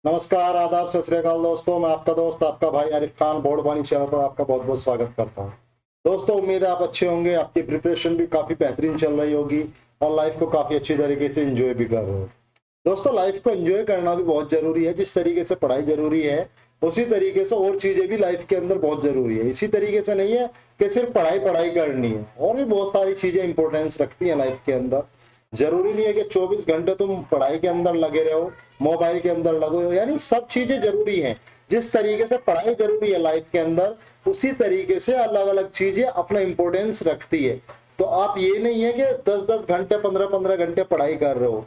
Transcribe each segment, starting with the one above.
नमस्कार, आदाब, सत श्री अकाल दोस्तों। मैं आपका दोस्त, आपका भाई आरिफ खान बोर्ड वाणी चैनल पर आपका बहुत बहुत स्वागत करता हूं। दोस्तों, उम्मीद है आप अच्छे होंगे, आपकी प्रिपरेशन भी काफी बेहतरीन चल रही होगी और लाइफ को काफी अच्छी तरीके से एंजॉय भी कर रहे हो। दोस्तों, लाइफ को एंजॉय करना भी बहुत जरूरी है। जिस तरीके से पढ़ाई जरूरी है उसी तरीके से और चीजें भी लाइफ के अंदर बहुत जरूरी है। इसी तरीके से नहीं है कि सिर्फ पढ़ाई पढ़ाई करनी है, और भी बहुत सारी चीजें इंपॉर्टेंस रखती है लाइफ के अंदर। जरूरी नहीं है कि 24 घंटे तुम पढ़ाई के अंदर लगे रहो, मोबाइल के अंदर लगे रहो, यानी सब चीजें जरूरी हैं। जिस तरीके से पढ़ाई जरूरी है लाइफ के अंदर, उसी तरीके से अलग अलग चीजें अपना इंपॉर्टेंस रखती है। तो आप ये नहीं है कि 10-10 घंटे 15-15 घंटे पढ़ाई कर रहे हो।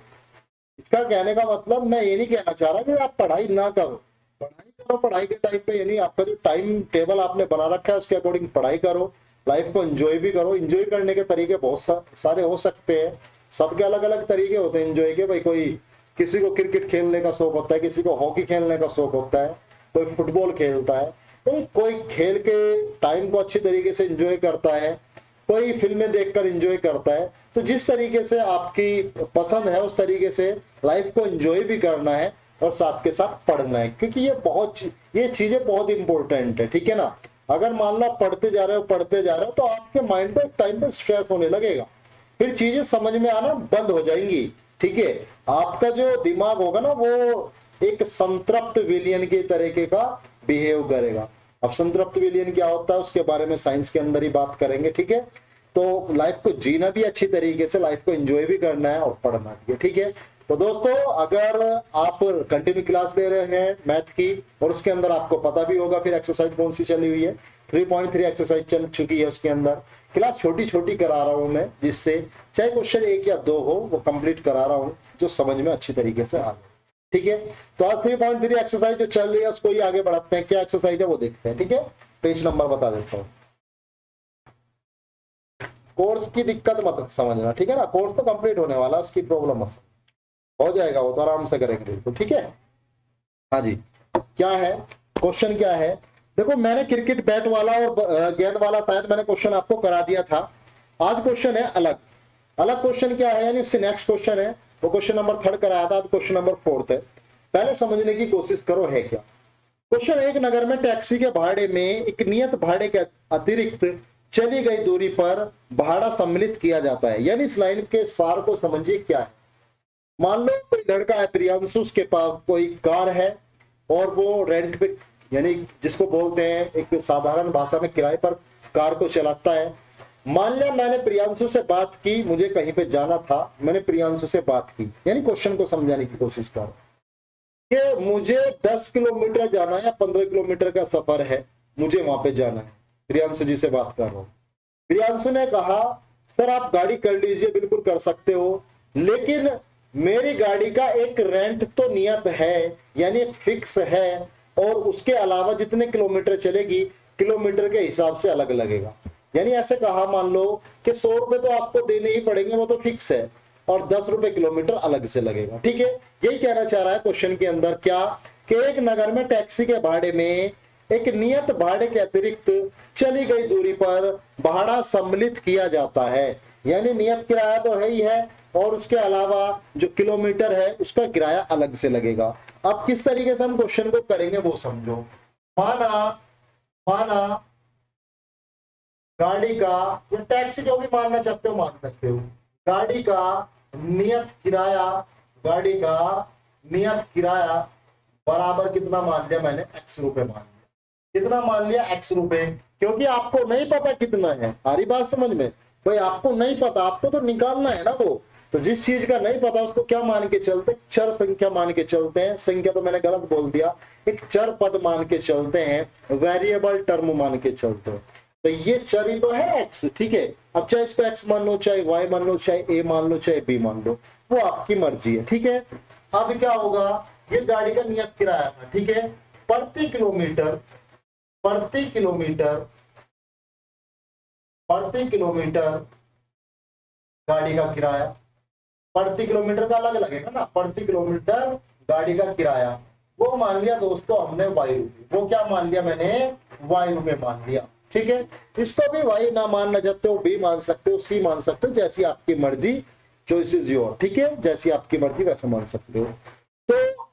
इसका कहने का मतलब मैं ये नहीं कहना चाह रहा कि आप पढ़ाई ना करो, पढ़ाई करो। पढ़ाई के टाइम पे यानी आपका जो टाइम टेबल आपने बना रखा है उसके अकॉर्डिंग पढ़ाई करो, लाइफ को एंजॉय भी करो। एंजॉय करने के तरीके बहुत सारे हो सकते हैं, सबके अलग अलग तरीके होते हैं एंजॉय के। भाई कोई किसी को क्रिकेट खेलने का शौक होता है, किसी को हॉकी खेलने का शौक होता है, कोई फुटबॉल खेलता है, कोई खेल के टाइम को अच्छी तरीके से एंजॉय करता है, कोई फिल्में देखकर एंजॉय करता है। तो जिस तरीके से आपकी पसंद है उस तरीके से लाइफ को एंजॉय भी करना है और साथ के साथ पढ़ना है, क्योंकि ये चीजें बहुत इंपॉर्टेंट है, ठीक है ना। अगर मान लो पढ़ते जा रहे हो तो आपके माइंड पे टाइम पे स्ट्रेस होने लगेगा, फिर चीजें समझ में आना बंद हो जाएंगी, ठीक है। आपका जो दिमाग होगा ना वो एक संतृप्त विलियन के तरीके का बिहेव करेगा। अब संतृप्त विलियन क्या होता है उसके बारे में साइंस के अंदर ही बात करेंगे, ठीक है। तो लाइफ को जीना भी अच्छी तरीके से, लाइफ को एंजॉय भी करना है और पढ़ना भी है, ठीक है। तो दोस्तों, अगर आप कंटिन्यू क्लास ले रहे हैं मैथ की और उसके अंदर आपको पता भी होगा फिर एक्सरसाइज कौन सी चली हुई है, 3.3 एक्सरसाइज चल चुकी है। उसके अंदर क्लास छोटी छोटी करा रहा हूं मैं, जिससे चाहे क्वेश्चन 1 या 2 हो वो कंप्लीट करा रहा हूं, जो समझ में अच्छी तरीके से आ जाए, ठीक है। तो आज 3.3 एक्सरसाइज जो चल रही है उसको ही आगे बढ़ाते हैं। क्या एक्सरसाइज है वो देखते हैं, ठीक है। पेज नंबर बता देता हूँ। कोर्स की दिक्कत मत समझना, ठीक है ना। कोर्स तो कंप्लीट होने वाला, उसकी प्रॉब्लम मत हो जाएगा, वो तो आराम से करेंगे बिल्कुल, ठीक है। हाँ जी, क्या है क्वेश्चन, क्या है देखो। मैंने क्रिकेट बैट वाला और गेंद वाला शायद मैंने क्वेश्चन आपको करा दिया था। आज क्वेश्चन है अलग। अलग क्वेश्चन क्या है, यानी उससे नेक्स्ट क्वेश्चन है, वो क्वेश्चन नंबर 3 कराया था, क्वेश्चन नंबर 4 है। पहले समझने की कोशिश करो है क्या क्वेश्चन। एक नगर में टैक्सी के भाड़े में एक नियत भाड़े के अतिरिक्त चली गई दूरी पर भाड़ा सम्मिलित किया जाता है। यानी इस लाइन के सार को समझिए क्या है। मान लो कोई लड़का है प्रियांशु, उसके पास कोई कार है और वो रेंट पे, यानी जिसको बोलते हैं एक साधारण भाषा में किराए पर कार को चलाता है। मान लिया मैंने प्रियांशु से बात की, मुझे कहीं पे जाना था, मैंने प्रियांशु से बात की, यानी क्वेश्चन को समझाने की कोशिश करो कि मुझे 10 किलोमीटर जाना है या 15 किलोमीटर का सफर है, मुझे वहां पे जाना है। प्रियांशु जी से बात कर रहा हूं। प्रियांशु ने कहा सर आप गाड़ी कर लीजिए, बिल्कुल कर सकते हो, लेकिन मेरी गाड़ी का एक रेंट तो नियत है, यानी एक फिक्स है, और उसके अलावा जितने किलोमीटर चलेगी किलोमीटर के हिसाब से अलग लगेगा। यानी ऐसे कहा, मान लो कि 100 रुपए तो आपको देने ही पड़ेंगे, वो तो फिक्स है, और 10 रुपए किलोमीटर अलग से लगेगा, ठीक है। यही कहना चाह रहा है क्वेश्चन के अंदर, क्या कि एक नगर में टैक्सी के भाड़े में एक नियत भाड़े के अतिरिक्त चली गई दूरी पर भाड़ा सम्मिलित किया जाता है। यानी नियत किराया तो है ही है, और उसके अलावा जो किलोमीटर है उसका किराया अलग से लगेगा। अब किस तरीके से हम क्वेश्चन को करेंगे वो समझो। माना माना गाड़ी का या टैक्सी, जो भी मानना चाहते हो मान सकते हो, गाड़ी का नियत किराया, गाड़ी का नियत किराया बराबर कितना मान लिया मैंने, x रुपए मान लिया। कितना मान लिया, x रुपए, क्योंकि आपको नहीं पता कितना है। सारी बात समझ में, भाई आपको नहीं पता, आपको तो निकालना है ना वो। तो जिस चीज का नहीं पता उसको क्या मान के चलते, चर संख्या मान के चलते हैं। संख्या तो मैंने गलत बोल दिया, एक चर पद मान के चलते हैं, वेरिएबल टर्म मान के चलते हैं। तो ये चर ही तो है x, ठीक है। अब चाहे इसको x मान लो, चाहे y मान लो, चाहे a मान लो, चाहे b मान लो, वो आपकी मर्जी है, ठीक है। अब क्या होगा, ये गाड़ी का नियत किराया था, ठीक है। प्रति किलोमीटर प्रति किलोमीटर प्रति किलोमीटर गाड़ी का किराया, प्रति किलोमीटर का अलग लगेगा ना, प्रति किलोमीटर गाड़ी का किराया, वो मान लिया दोस्तों हमने y रुपये। वो क्या मान लिया मैंने, y रुपये मान लिया, ठीक है। इसको भी y ना मानना चाहते हो, b मान सकते हो, c मान सकते हो, जैसी आपकी मर्जी, चॉइस इज योर, ठीक है। जैसी आपकी मर्जी वैसे मान सकते हो। तो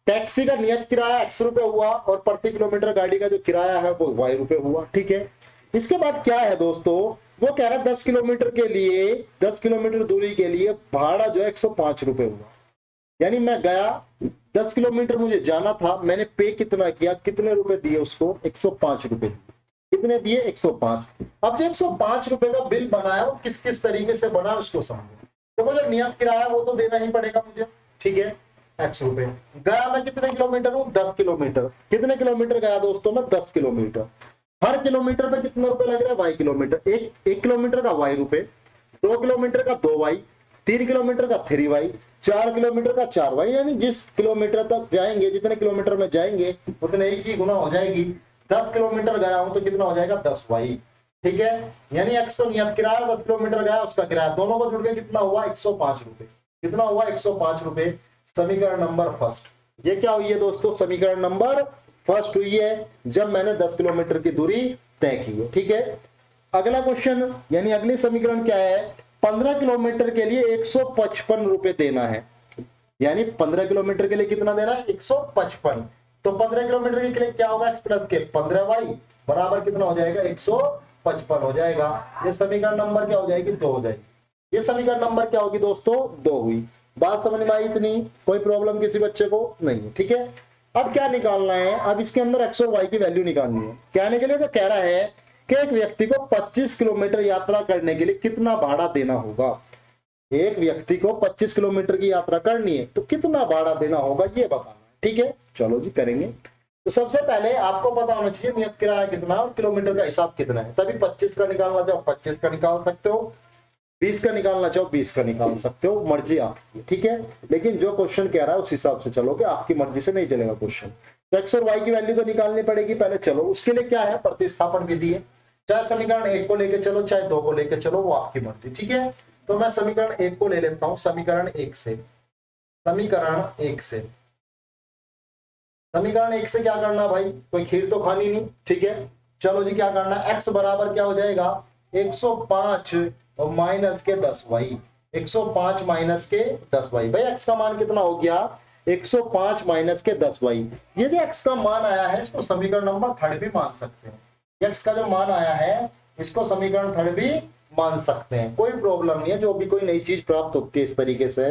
टैक्सी का नियत किराया x रुपए हुआ और प्रति किलोमीटर गाड़ी का जो किराया है वो y रुपए हुआ, ठीक है। इसके बाद क्या है दोस्तों, वो कह रहा है 10 किलोमीटर के लिए, 10 किलोमीटर दूरी के लिए भाड़ा जो है 105 रुपए हुआ। यानी मैं गया 10 किलोमीटर मुझे जाना था, मैंने पे कितना किया, कितने रुपए दिए उसको, 105 रुपए दिए। कितने दिए, 105। अब जो 105 रुपए का बिल बनाया वो किस किस तरीके से बना उसको समझो। तो वो जो नियत किराया वो तो देना ही पड़ेगा मुझे, ठीक है, x रुपए। गया मैं कितने किलोमीटर हूँ, 10 किलोमीटर। कितने किलोमीटर गया दोस्तों मैं, 10 किलोमीटर। हर किलोमीटर पे कितने रुपए लग रहे हैं, y किलोमीटर। एक किलोमीटर का y रुपए, 2 किलोमीटर का 2y, 3 किलोमीटर का 3y, 4 किलोमीटर का 4y। यानी जिस किलोमीटर तक जाएंगे, जितने किलोमीटर में जाएंगे उतने ही की गुना हो जाएगी। 10 किलोमीटर गया हूं तो कितना हो जाएगा, 10y, ठीक है। यानी x तो नियत किराया, 10 किलोमीटर गया उसका किराया, दोनों को जुड़ के कितना हुआ, 105 रुपए। कितना हुआ, 105 रुपए। समीकरण नंबर फर्स्ट। ये क्या हुई है दोस्तों, समीकरण नंबर फर्स्ट हुई है जब मैंने 10 किलोमीटर की दूरी तय की है, ठीक है। अगला क्वेश्चन यानी अगली समीकरण क्या है, 15 किलोमीटर के लिए 155 रुपए देना है। यानी 15 किलोमीटर के लिए कितना देना है, 155। तो 15 किलोमीटर के लिए क्या होगा, x प्लस के 15y बराबर कितना हो जाएगा, 155 हो जाएगा। ये समीकरण नंबर क्या हो जाएगी, 2 हो जाएगी। ये समीकरण नंबर क्या होगी दोस्तों, 2 हुई। बात समझ में आई इतनी, कोई प्रॉब्लम किसी बच्चे को नहीं है, ठीक है। अब क्या निकालना है, अब इसके अंदर x और y की वैल्यू निकालनी है। कहने के लिए तो कह रहा है कि एक व्यक्ति को 25 किलोमीटर यात्रा करने के लिए कितना भाड़ा देना होगा। एक व्यक्ति को 25 किलोमीटर की यात्रा करनी है तो कितना भाड़ा देना होगा ये बताना, ठीक है। चलो जी करेंगे। तो सबसे पहले आपको पता होना चाहिए नियत किराया कितना और किलोमीटर का हिसाब कितना है। तभी 25 का निकालना चाहो 25 का निकाल सकते हो, 20 का निकालना चाहो 20 का निकाल सकते हो, मर्जी आपकी, ठीक है। लेकिन जो क्वेश्चन कह रहा है उस हिसाब से चलोगे, आपकी मर्जी से नहीं चलेगा क्वेश्चन। तो एक्स और वाई की वैल्यू तो निकालनी पड़ेगी पहले। चलो उसके लिए क्या है, प्रतिस्थापन विधि है। चाहे समीकरण 1 को लेके चलो, चाहे 2 को लेके चलो, वो आपकी मर्जी, ठीक है। तो मैं समीकरण 1 को ले लेता हूं, समीकरण 1 से। समीकरण 1 से क्या करना भाई, कोई खीर तो खानी नहीं, ठीक है। चलो जी क्या करना है, x बराबर क्या हो जाएगा, 105 और माइनस के 10y। 105 माइनस के 10y। भाई x का मान कितना हो गया, 105 माइनस के 10y। ये जो x का मान आया है इसको समीकरण नंबर 3 भी मान सकते हैं। x का जो मान आया है इसको समीकरण 3 भी मान सकते हैं, कोई प्रॉब्लम नहीं है। जो भी कोई नई चीज प्राप्त होती है इस तरीके से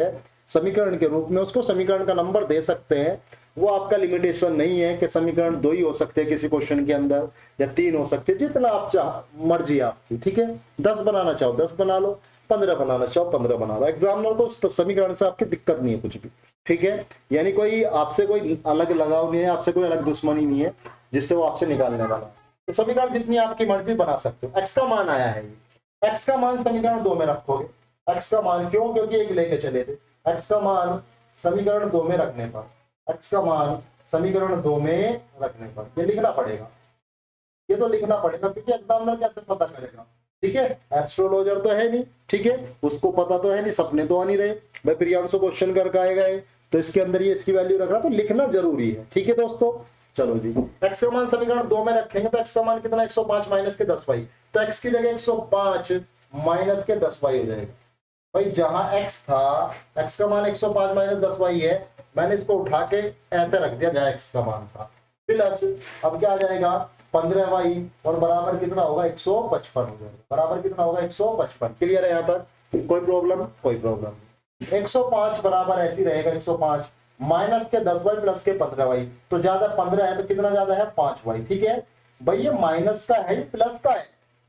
समीकरण के रूप में, उसको समीकरण का नंबर दे सकते हैं। वो आपका लिमिटेशन नहीं है कि समीकरण 2 ही हो सकते हैं किसी क्वेश्चन के अंदर, या 3 हो सकते हैं, जितना आप चाह मर्जी आपकी, ठीक है। 10 बनाना चाहो 10 बना लो, 15 बनाना चाहो 15 बना लो। एग्जामिनर को समीकरण से आपकी दिक्कत नहीं है कुछ भी, ठीक है। यानी कोई आपसे कोई अलग लगाव नहीं है, आपसे कोई अलग दुश्मनी नहीं है जिससे वो आपसे निकालने वाला है। तो समीकरण जितनी आपकी मर्जी बना सकते हो। एक्स का मान आया है, एक्स का मान समीकरण 2 में रखोगे। एक्स का मान क्यों, क्योंकि एक लेके चले थे। एक्स का मान समीकरण 2 में रखने पर, एक्स का मान समीकरण 2 में रखने पर ये लिखना पड़ेगा, ये तो लिखना पड़ेगा, क्योंकि एग्जामिनर कैसे पता करेगा, ठीक है। एस्ट्रोलॉजर तो है नहीं, ठीक है, उसको पता तो है नहीं, सपने तो आ नहीं रहे भाई प्रियांशु क्वेश्चन करके आएगा तो इसके अंदर ये इसकी वैल्यू रखना, तो लिखना जरूरी है, ठीक है दोस्तों। चलो जी, एक्स का मान समीकरण 2 में रखेंगे तो एक्स का मान कितना, 105 माइनस के 10y। तो एक्स की जगह 105 माइनस के 10y हो जाएगा। भाई जहां x था, x का मान 105 माइनस 10y है, मैंने इसको उठा के ऐसे रख दिया जहां x का मान था, प्लस अब क्या आ जाएगा 15y और बराबर कितना होगा 155 हो जाएगा। बराबर कितना होगा 155। क्लियर है यहाँ तक, कोई प्रॉब्लम, कोई प्रॉब्लम नहीं। 105 बराबर ऐसी रहेगा 105 माइनस के 10y प्लस के 15y। तो ज्यादा 15 है तो कितना ज्यादा है 5y, ठीक है। भाई ये माइनस का है प्लस का है,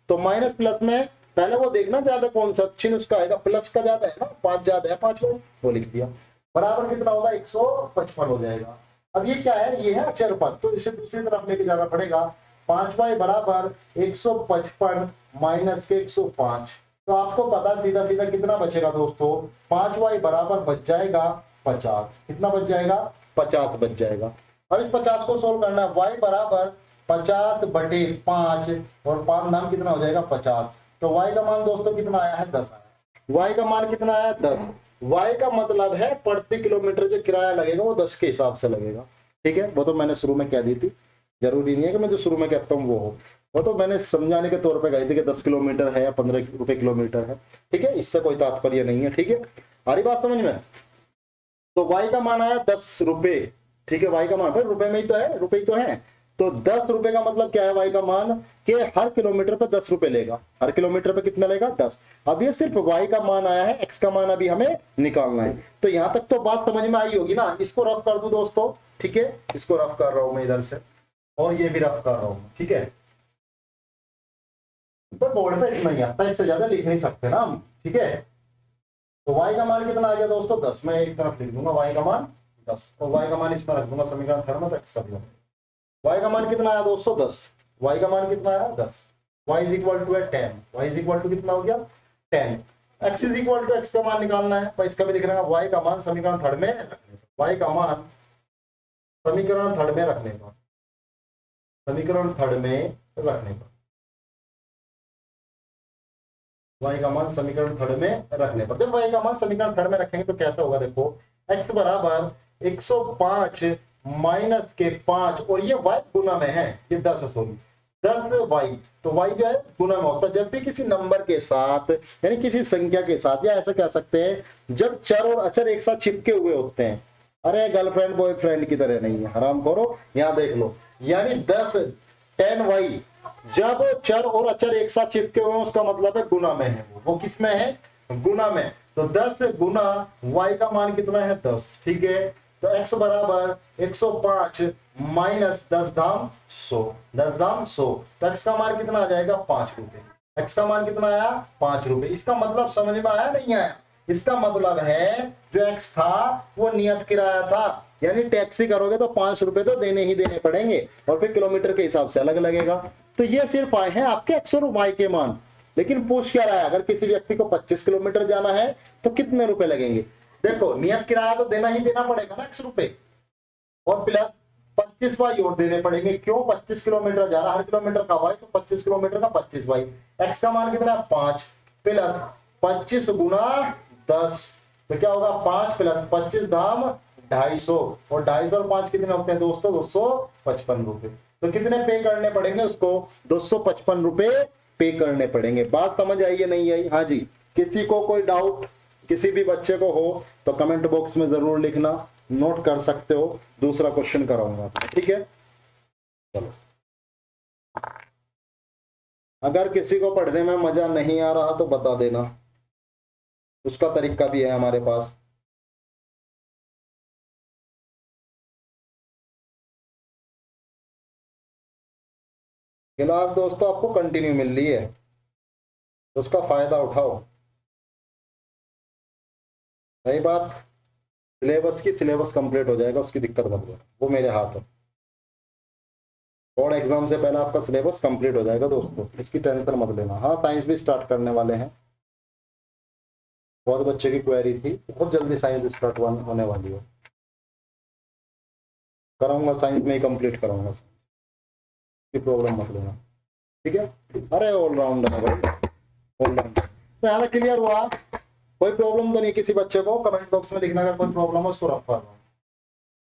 तो माइनस प्लस में पहले वो देखना ज्यादा कौन सा चिन्ह उसका आएगा, प्लस का ज्यादा है ना, 5 ज्यादा है 5 वो लिख दिया। बराबर कितना होगा 155 हो जाएगा। अब ये क्या है, ये है अचर पद, तो इसे दूसरी तरफ लेके जाना पड़ेगा। 5y बराबर 155 माइनस के 105। तो आपको पता सीधा सीधा कितना बचेगा दोस्तों, 5y बराबर बच जाएगा 50। कितना बच जाएगा, 50 बच जाएगा। अब इस 50 को सोल्व करना है, y बराबर 50/5 और 5 नाम कितना हो जाएगा 50। तो y का मान दोस्तों कितना आया है 10 आया। y का मान कितना आया 10। y का मतलब है प्रति किलोमीटर जो किराया लगेगा वो 10 के हिसाब से लगेगा, ठीक है। वो तो मैंने शुरू में कह दी थी, जरूरी नहीं है कि मैं जो शुरू में कहता हूँ वो हो, वो तो मैंने समझाने के तौर पे कही थी कि 10 किलोमीटर है या 15 रुपए किलोमीटर है, ठीक है। इससे कोई तात्पर्य नहीं है, ठीक है। आ रही बात समझ में। तो y का मान आया 10 रुपए, ठीक है, वाई का मान, भाई रुपए में ही तो है, रुपए ही तो है। तो 10 रुपए का मतलब क्या है वाई का मान, कि हर किलोमीटर पे 10 रुपए लेगा। हर किलोमीटर पे कितना लेगा, 10। अब ये सिर्फ वाई का मान आया है, एक्स का मान अभी हमें निकालना है। तो यहां तक तो बात समझ में आई होगी ना। इसको रफ कर दूं दोस्तों, ठीक है, इसको रफ कर रहा हूं मैं इधर से, और ये भी रफ कर रहा हूं, ठीक है। तो बोर्ड पे इतना ही आता है, इससे ज्यादा लिख नहीं सकते ना हम, ठीक है। तो y का मान कितना आ गया दोस्तों, 10। मैं एक तरफ लिख दूंगा y का मान 10, और y का मान इसमें रख दूंगा समीकरण थर्ड में, तो x का भी y का मान कितना आया दोस्तों, 10। y का मान कितना आया, 10। y is equal to 10, y is equal to कितना हो गया, 10। x is equal to x का मान निकालना है, तो इसका भी लिखना है y का मान समीकरण थर्ड में, y का मान समीकरण थर्ड में रखने का, समीकरण थर्ड में रखने का, y का मान समीकरण थर्ड में रखने पर। जब y का मान समीकरण थर्ड में रखेंगे तो कैसा होगा, देखो x बराबर 105 माइनस के 5, और ये y गुना में है, ये 10 है, सॉरी 10y। तो y जो है गुना में होता है जब भी किसी नंबर के साथ, यानी किसी संख्या के साथ, या ऐसा कह सकते हैं जब चर और अचर एक साथ चिपके हुए होते हैं। अरे गर्लफ्रेंड बॉयफ्रेंड की तरह नहीं है, हराम करो, यहाँ देख लो, यानी 10y जब चर और अचर एक साथ चिपके हुए हैं उसका मतलब है गुना में है, वो किस में है, गुना में। तो 10 गुना y का मान कितना है, 10, ठीक है। तो x बराबर 105 माइनस 10 धाम 100, 10 धाम 100, तो x का मान कितना आ जाएगा, 5 रुपए। x का मान कितना आया, 5 रुपए। इसका मतलब समझ में आया नहीं आया, इसका मतलब है जो x था वो नियत किराया था, यानी टैक्सी करोगे तो 5 रुपए तो देने ही देने पड़ेंगे, और फिर किलोमीटर के हिसाब से अलग लगेगा। तो ये सिर्फ आए हैं आपके x और y के मान। लेकिन पूछ क्या रहा है, अगर किसी व्यक्ति को 25 किलोमीटर जाना है तो कितने रुपए लगेंगे। देखो नियत किराया तो देना ही देना पड़ेगा ना, x रुपए, और प्लस 25y और देने पड़ेंगे। क्यों, 25 किलोमीटर जा रहा, हर किलोमीटर का y, तो 25 किलोमीटर का 25y। x का मान कितना है, 5, प्लस 25 गुना 10, तो क्या होगा, 5 प्लस 25 धाम 250, और 250 और 5 कितने होते हैं दोस्तों, 255 रुपए। तो कितने पे करने पड़ेंगे उसको, 255 रुपए पे करने पड़ेंगे। बात समझ आई या नहीं आई। हाँ जी, किसी को कोई डाउट किसी भी बच्चे को हो तो कमेंट बॉक्स में जरूर लिखना, नोट कर सकते हो, दूसरा क्वेश्चन कराऊंगा, ठीक है। चलो, अगर किसी को पढ़ने में मजा नहीं आ रहा तो बता देना, उसका तरीका भी है हमारे पास। क्लास दोस्तों आपको कंटिन्यू मिल रही है, तो उसका फायदा उठाओ। सही बात, सिलेबस कंप्लीट हो जाएगा, उसकी दिक्कत मत लो, वो मेरे हाथ है। बोर्ड एग्जाम से पहले आपका सिलेबस कंप्लीट हो जाएगा दोस्तों, इसकी टेंशन मत लेना। हाँ, साइंस भी स्टार्ट करने वाले हैं, बहुत बच्चे की क्वेरी थी, बहुत जल्दी साइंस स्टार्ट होने वाली है। कराऊंगा साइंस में ही कंप्लीट कराऊंगा, की प्रॉब्लम मत लेना, ठीक है। अरे ऑलराउंडर है भाई, ऑलराउंडर। तो यहाँ क्लियर हुआ, कोई प्रॉब्लम तो नहीं किसी बच्चे को, कमेंट बॉक्स में लिखना अगर कोई प्रॉब्लम हो, उसको रफ कर लो।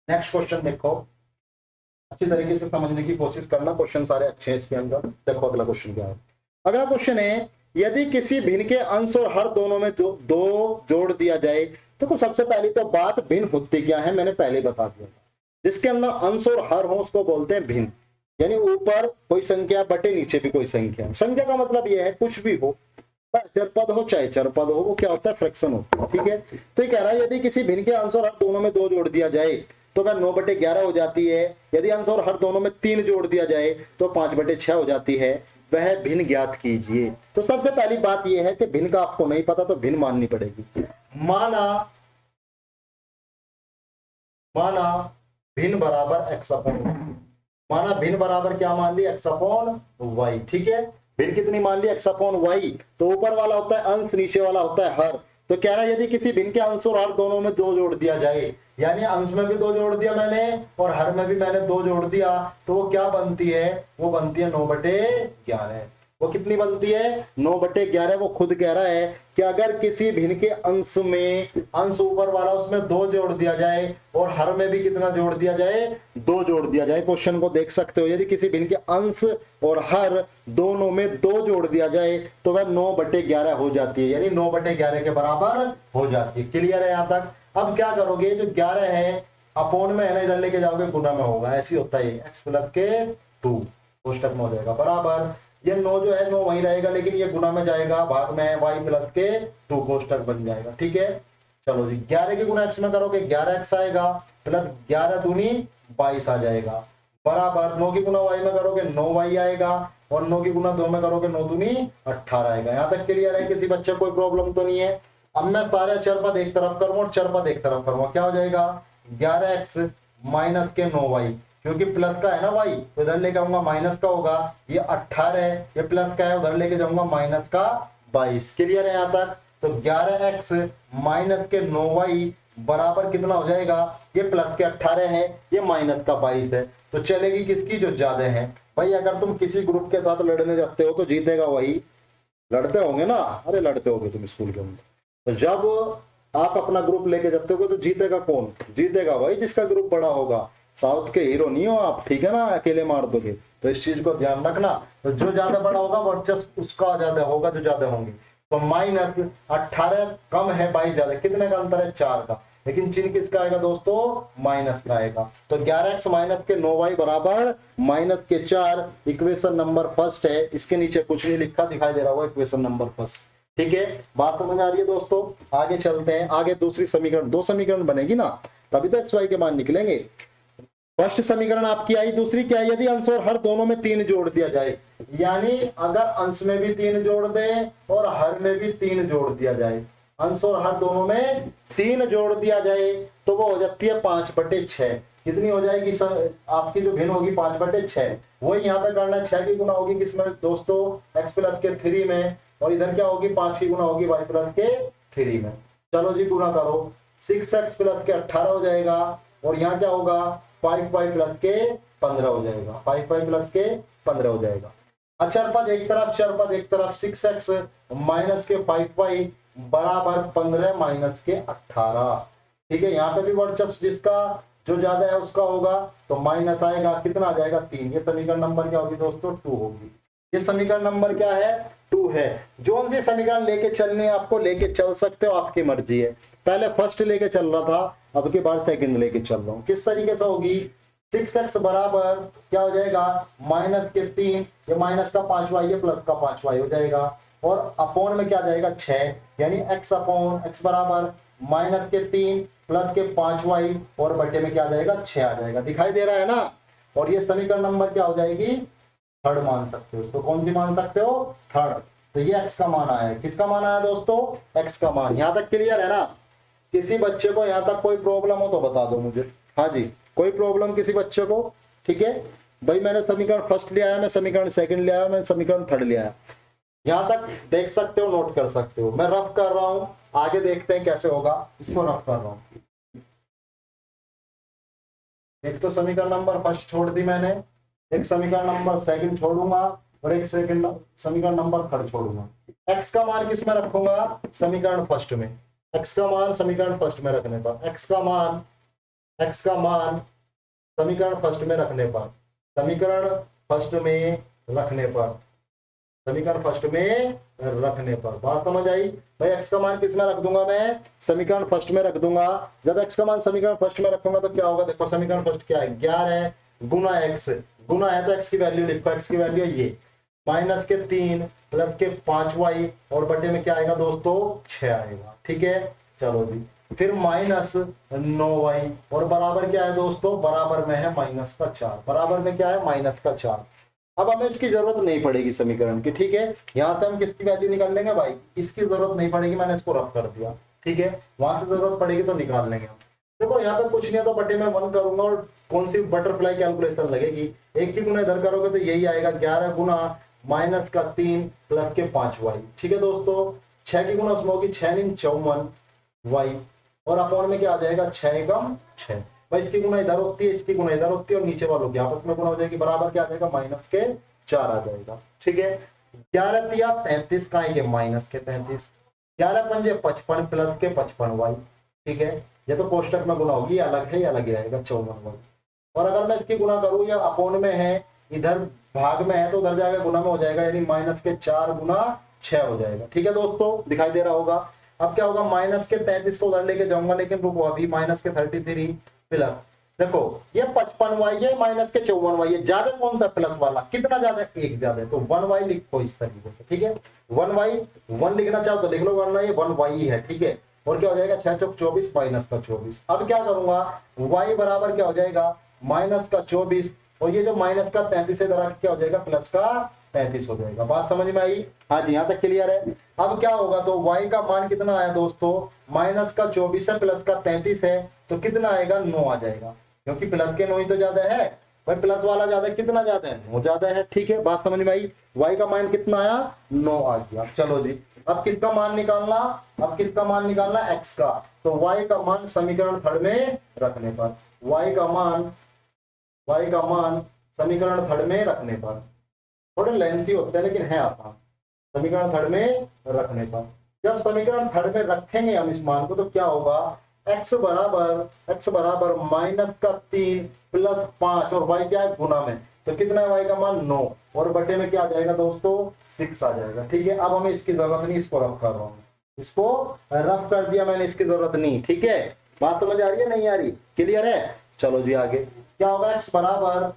नेक्स्ट क्वेश्चन देखो, अच्छी तरीके से समझने की कोशिश करना, क्वेश्चन सारे अच्छे हैं इसके अंदर। देखो अगला क्वेश्चन क्या है। अगला क्वेश्चन है, यदि किसी भिन्न के अंश और हर दोनों में दो जोड़ दिया जाए, तो सबसे पहली तो बात भिन्न होती क्या है, मैंने पहले बता दिया। जिसके अंदर अंश और हर हो उसको बोलते हैं भिन्न, यानी ऊपर कोई संख्या बटे नीचे भी कोई संख्या। संख्या का मतलब यह है कुछ भी हो, चर पद हो चाहे चर पद हो, वो क्या होता है, फ्रैक्शन होता है, ठीक है। तो ये कह रहा है यदि किसी भिन्न के अंश और हर दोनों में 2 जोड़ दिया जाए तो वह 9/11 हो जाती है। यदि अंश और हर दोनों में 3 जोड़ दिया जाए तो 5/6 हो जाती है। वह भिन्न ज्ञात कीजिए। तो सबसे पहली बात यह है कि भिन्न का आपको नहीं पता तो भिन्न माननी पड़ेगी। माना भिन्न बराबर x अपॉन, माना भिन्न बराबर क्या मान लिया, x अपॉन y, ठीक है। भिन्न कितनी मान ली, x अपॉन y। तो ऊपर वाला होता है अंश, नीचे वाला होता है हर। तो कह रहा है यदि किसी भिन्न के अंश और हर दोनों में 2 जोड़ दिया जाए, यानी अंश में भी 2 जोड़ दिया मैंने और हर में भी मैंने 2 जोड़ दिया, तो वो क्या बनती है, वो बनती है 9/11। वो कितनी बनती है, 9/11। वो खुद कह रहा है कि अगर किसी भिन्न के अंश में, अंश ऊपर वाला, उसमें 2 जोड़ दिया जाए और हर में भी कितना जोड़ दिया जाए, 2 जोड़ दिया जाए। क्वेश्चन को देख सकते हो, यदि किसी भिन्न के अंश और हर दोनों में 2 जोड़ दिया जाए तो वह 9/11 हो जाती है, यानी 9/11 के बराबर हो जाती है। क्लियर है यहां तक। अब क्या करोगे, जो 11 है अपोन में है ना, इधर लेके जाओगे गुना में होगा, ऐसी होता है x प्लस के 2 कोष्टक में हो जाएगा बराबर, ये 9 जो है 9 वहीं रहेगा लेकिन ये गुना में जाएगा, भाग में है y प्लस के 2 कोष्टक बन जाएगा। ठीक है, चलो जी 11 के गुना x में करोगे 11x आएगा, प्लस 11 दूनी 22 आ जाएगा, बराबर 9 की गुना y में करोगे 9y आएगा, और 9 की गुना 2 में करोगे 9 दूनी 18 आएगा। यहाँ तक क्लियर है, किसी बच्चे कोई प्रॉब्लम तो नहीं है। अब मैं सारे चर पद एक तरफ करूंगा और चर पद एक तरफ करूंगा, क्या हो जाएगा 11x माइनस के 9y, क्योंकि प्लस का है ना y तो इधर लेके आऊंगा माइनस का होगा, ये 18 है, ये प्लस का है उधर लेके जाऊंगा माइनस का 22। क्लियर है यहाँ तक? तो 11x माइनस के 9y बराबर कितना हो जाएगा, ये प्लस के 18 है, ये माइनस का 22 है, तो चलेगी किसकी, जो ज्यादा है। भाई अगर तुम किसी ग्रुप के साथ लड़ने जाते हो तो जीतेगा वही, लड़ते होंगे ना, अरे लड़ते होगे तुम स्कूल के अंदर, तो जब आप अपना ग्रुप लेके जाते हो तो जीतेगा कौन, जीतेगा भाई जिसका ग्रुप बड़ा होगा। साउथ के हीरो नहीं हो आप, ठीक है ना, अकेले मार दोगे, तो इस चीज को ध्यान रखना। तो जो ज्यादा बड़ा होगा वर्चस्व उसका ज्यादा होगा, जो ज्यादा होंगे। तो माइनस 18 कम है 22 ज्यादा, कितने का अंतर है 4 का, लेकिन चिन्ह किसका आएगा दोस्तों, माइनस का आएगा। तो 11x माइनस के 9y बराबर माइनस के 4, इक्वेशन नंबर फर्स्ट है, इसके नीचे कुछ नहीं लिखा दिखाई दे रहा होगा, इक्वेशन नंबर फर्स्ट। ठीक है, बात समझ आ रही है दोस्तों? आगे चलते हैं, आगे दूसरी समीकरण, 2 समीकरण बनेगी ना तभी तो x y के मान निकलेंगे। फर्स्ट समीकरण आपकी आई, दूसरी क्या है, यदि अंश और हर दोनों में 3 जोड़ दिया जाए, यानी अगर अंश में भी 3 जोड़ दे और हर में भी 3 जोड़ दिया जाए, अंश और हर दोनों में 3 जोड़ दिया जाए तो वो हो जाती है 5/6। कितनी हो जाएगी आपकी जो भिन्न होगी 5/6, वही यहाँ पे करना है, 6 की गुना होगी किसमें दोस्तों, x प्लस के 3 में, और इधर क्या होगी 5 की गुना होगी y प्लस के 3 में। चलो जी गुना करो, 6x प्लस के 18 हो जाएगा, और यहाँ क्या होगा 5y प्लस के 15 हो जाएगा, 5y प्लस के 15 हो जाएगा। अचर पद एक तरफ, चर पद एक तरफ, 6x माइनस के 5y बराबर 15 माइनस के 18। ठीक है, यहाँ पे भी वर्चस्व जिसका जो ज्यादा है उसका होगा, तो माइनस आएगा, कितना आ जाएगा 3। ये समीकरण नंबर क्या होगी दोस्तों, 2 होगी। ये समीकरण नंबर क्या है, 2 है। जो से समीकरण लेके चलने आपको लेके चल सकते हो, आपकी मर्जी है। पहले फर्स्ट लेके चल रहा था, अब के बाद सेकंड लेके चल रहा हूँ। किस तरीके से होगी, 6x बराबर क्या हो जाएगा माइनस के 3, ये माइनस का 5y, ये प्लस का 5y हो जाएगा, और अपोन में क्या जाएगा 6, यानी x अपोन x बराबर माइनस के 3 प्लस के 5y, और बटे में क्या आ जाएगा 6 आ जाएगा। दिखाई दे रहा है ना। और ये समीकरण नंबर क्या हो जाएगी, थर्ड मान सकते हो इसको। कौन सी मान सकते हो, थर्ड। तो ये x का मान आया है, किसका मान आया दोस्तों, x का मान। यहाँ तक क्लियर है ना? किसी बच्चे को यहाँ तक कोई प्रॉब्लम हो तो बता दो मुझे। हाँ जी, कोई प्रॉब्लम किसी बच्चे को? ठीक है भाई, मैंने समीकरण फर्स्ट ले आया, मैं समीकरण सेकंड ले आया, मैं समीकरण थर्ड ले आया। यहाँ तक देख सकते हो, नोट कर सकते हो। मैं रफ कर रहा हूं, आगे देखते हैं कैसे होगा। इसको रफ कर रहा हूं। एक तो समीकरण नंबर फर्स्ट छोड़ दी मैंने, एक समीकरण नंबर सेकंड छोड़ूंगा, और एक समीकरण नंबर थर्ड छोड़ूंगा। x का मान किस में रखूंगा, समीकरण फर्स्ट में। x का मान समीकरण फर्स्ट में रखने पर, x का मान समीकरण फर्स्ट में रखने पर, समीकरण फर्स्ट में रखने पर बात समझ आई भाई। x का मान किस में रख दूंगा मैं, समीकरण फर्स्ट में रख दूंगा। जब x का मान समीकरण फर्स्ट में रखूंगा तो क्या होगा, देखो समीकरण फर्स्ट क्या है, 11 गुना x, गुना है तो x की वैल्यू लिखो, x की वैल्यू ये माइनस के 3 प्लस के 5y, और बटे में क्या आएगा दोस्तों 6 आएगा। ठीक है, चलो जी, फिर माइनस 9y, और बराबर क्या है दोस्तों, बराबर में है माइनस का 4, बराबर में क्या है माइनस का 4। अब हमें इसकी जरूरत नहीं पड़ेगी समीकरण की। ठीक है, यहाँ से हम किसकी वैल्यू निकाल लेंगे भाई, इसकी जरूरत नहीं पड़ेगी, मैंने इसको रफ कर दिया। ठीक है, वहां से जरूरत पड़ेगी तो निकाल लेंगे हम। देखो यहाँ पे कुछ नहीं है तो बटे में 1 करूंगा, और कौन सी बटरफ्लाई कैलकुलेशन लगेगी, एक की गुना इधर करोगे तो यही आएगा, 11 गुना माइनस का 3 प्लस के 5y। ठीक है दोस्तों, 6 की गुना उसमें होगी 6 × 54 y, और अपोन में क्या आ जाएगा 6 × 6 भाई। इसकी गुना इधर होती है, इसकी गुना इधर होती है, और नीचे वालों की आपस में गुना हो जाएगी, बराबर क्या आ जाएगा माइनस के 4 आ जाएगा। ठीक है, 11 तिया 35 का है, माइनस के 35, 11 पंजे 55 प्लस के 55y। ठीक है, ये तो कोष्टक में गुना होगी, अलग है, अलग ही रहेगा 54y। और अगर मैं इसकी गुना करूं, या अपोन में है, इधर भाग में है, तो उधर जाएगा गुना में हो जाएगा, यानी माइनस के 4 गुना 6 हो जाएगा। ठीक है दोस्तों, दिखाई दे रहा होगा। अब क्या होगा, माइनस के 35 को उधर लेके जाऊंगा, लेकिन रुको, अभी माइनस के 33 प्लस देखो ये 55y है माइनस के 54y है, ज्यादा कौन सा प्लस वाला, कितना ज्यादा, एक ज्यादा, तो 1y लिखो इस तरीके से, ठीक है। 1y 1 लिखना चाहो तो लिख लो, वरना ये 1y है, ठीक है। और क्या हो जाएगा 6 चौक 24 माइनस का 24। अब क्या करूंगा, y बराबर क्या हो जाएगा माइनस का 24, और ये जो माइनस का 33 है क्या हो जाएगा प्लस का 35 हो जाएगा। बात समझ में आई? हाँ जी, यहाँ तक क्लियर है। अब क्या होगा, तो y का मान कितना आया दोस्तों, माइनस का 24 है प्लस का 33 है, तो कितना आएगा 9 आ जाएगा, क्योंकि प्लस के 9 ही तो ज्यादा है भाई, प्लस वाला ज्यादा है, कितना ज्यादा है 9 ज्यादा है, ठीक है। बात समझ में आई? y का मान कितना आया 9 आ गया। चलो जी, अब किसका मान निकालना, अब किसका मान निकालना x का, तो y का मान समीकरण थर्ड में रखने पर, y का मान समीकरण थर्ड में रखने पर, थोड़े लेंथी होते हैं लेकिन है आसान, समीकरण थर्ड में रखने पर, जब समीकरण थर्ड में रखेंगे हम इस मान को, तो क्या होगा, x बराबर माइनस का 3 प्लस 5, और y क्या है गुना में, तो कितना है y का मान 9, और बटे में क्या आ जाएगा दोस्तों 6 आ जाएगा, ठीक है। अब हमें इसकी जरूरत नहीं, इसको रफ कर रहा हूँ, इसको रफ कर दिया मैंने, इसकी जरूरत नहीं, ठीक है। बात समझ आ रही है नहीं आ रही, क्लियर है? चलो जी आगे क्या होगा, x बराबर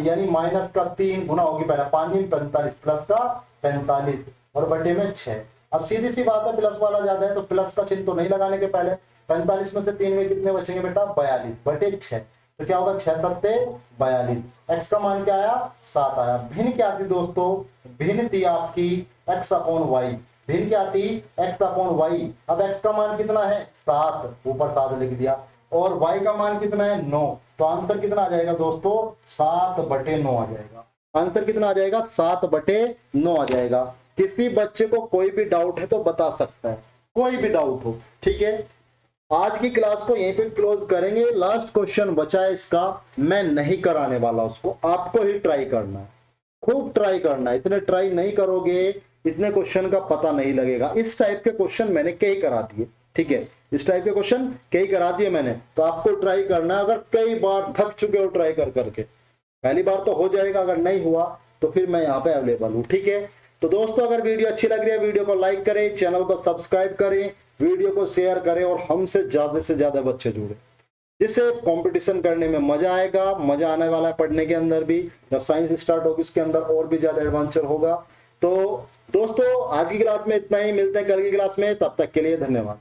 यानी माइनस का 3 गुना होगी पहले 5 45 प्लस का 45, और बटे में 6। अब सीधी सी बात है, प्लस वाला ज्यादा है तो प्लस का चिन्ह तो नहीं लगाने के, पहले 45 में से 3 में कितने बचेंगे बेटा 42 बटे 6, तो क्या होगा 6 सत्ते 42, x का मान क्या आया 7 आया। भिन्न क्या थी दोस्तों, भिन्न थी आपकी x अपॉन y, भिन्न क्या थी x अपॉन y। अब x का मान कितना है 7, ऊपर 7 लिख दिया, और y का मान कितना है 9, तो आंसर कितना आ जाएगा दोस्तों 7 बटे 9 आ जाएगा। आंसर कितना आ जाएगा 7 बटे 9 आ जाएगा। किसी बच्चे को कोई भी डाउट है तो बता सकता है, कोई भी डाउट हो, ठीक है। आज की क्लास को यहीं पे क्लोज करेंगे। लास्ट क्वेश्चन बचा है इसका, मैं नहीं कराने वाला उसको, आपको ही ट्राई करना है, खूब ट्राई करना है। इतने ट्राई नहीं करोगे इतने क्वेश्चन का पता नहीं लगेगा। इस टाइप के क्वेश्चन मैंने कई करा दिए, ठीक है, इस टाइप के क्वेश्चन कई करा दिए मैंने, तो आपको ट्राई करना है। अगर कई बार थक चुके हो ट्राई कर करके, पहली बार तो हो जाएगा, अगर नहीं हुआ तो फिर मैं यहाँ पे अवेलेबल हूँ, ठीक है। तो दोस्तों अगर वीडियो अच्छी लग रही है, वीडियो को लाइक करें, चैनल को सब्सक्राइब करें, वीडियो को शेयर करें, और हमसे ज्यादा से ज्यादा बच्चे जुड़े, जिससे कंपटीशन करने में मजा आएगा। मजा आने वाला है पढ़ने के अंदर भी, जब साइंस स्टार्ट होगी उसके अंदर और भी ज्यादा एडवेंचर होगा। तो दोस्तों आज की क्लास में इतना ही, मिलते हैं कल की क्लास में, तब तक के लिए धन्यवाद।